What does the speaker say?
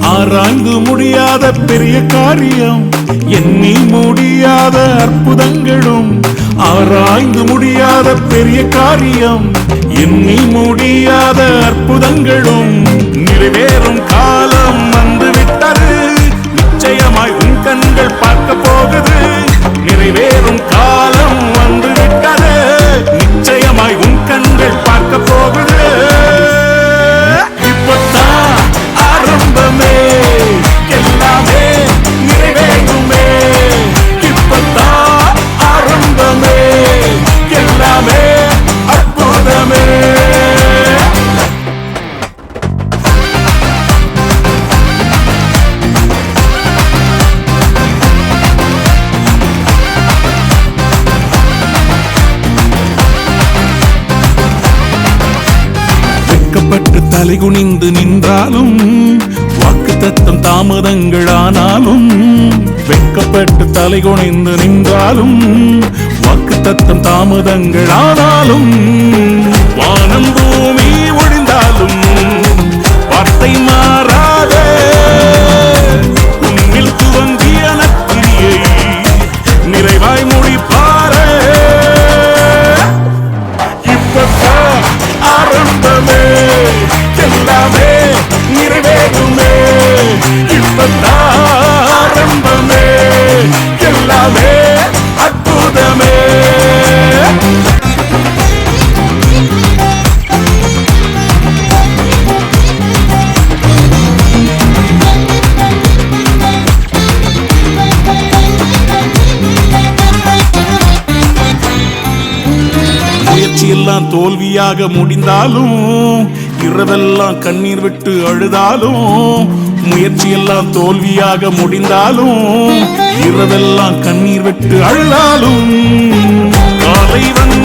ஆராய்ந்து முடியாத பெரிய காரியம், எண்ணி முடியாத அற்புதங்களும். ஆராய்ந்து முடியாத பெரிய காரியம், எண்ணி முடியாத அற்புதங்களும் நிறைவேறும் காலம் வந்துவிட்டது. நிச்சயமாய் உன் கண்கள் பார்க்க போகுது. நிறைவேறும் காலம் வந்துவிட்டது. நிச்சயமாய் உன் கண்கள் பார்க்க போகுது. இப்பதான் ஆரம்பமே, எல்லாமே நிறைவேறுமே. இப்பதான் ஆரம்பமே, எல்லாமே அற்புதமே. வெட்கப்பட்டு தலைகுனிந்து நின்றாலும், வாக்குத்தத்தம் தாமதங்களானாலும். வெட்கப்பட்டு தலைகுனிந்து நின்றாலும், வாக்குத்தத்தம் தாமதங்களானாலும். வானம் பூமி ஒழிந்தாலும் வார்த்தை மாறாதே. உன்னில் துவங்கிய நற்கிரியை நிறைவாய் முடிப்பாரே. இப்பதான் ஆரம்பமே, எல்லாமே நிறைவேறுமே. இப்பதான் ஆரம்பமே, எல்லாமே அற்புதமே. முயற்சியெல்லாம் தோல்வியாக முடிந்தாலும், இரவெல்லாம் கண்ணீர் விட்டு அழுதாலும். முயற்சியெல்லாம் தோல்வியாக முடிந்தாலும், இரவெல்லாம் கண்ணீர் விட்டு அழுதாலும். காலை வந்து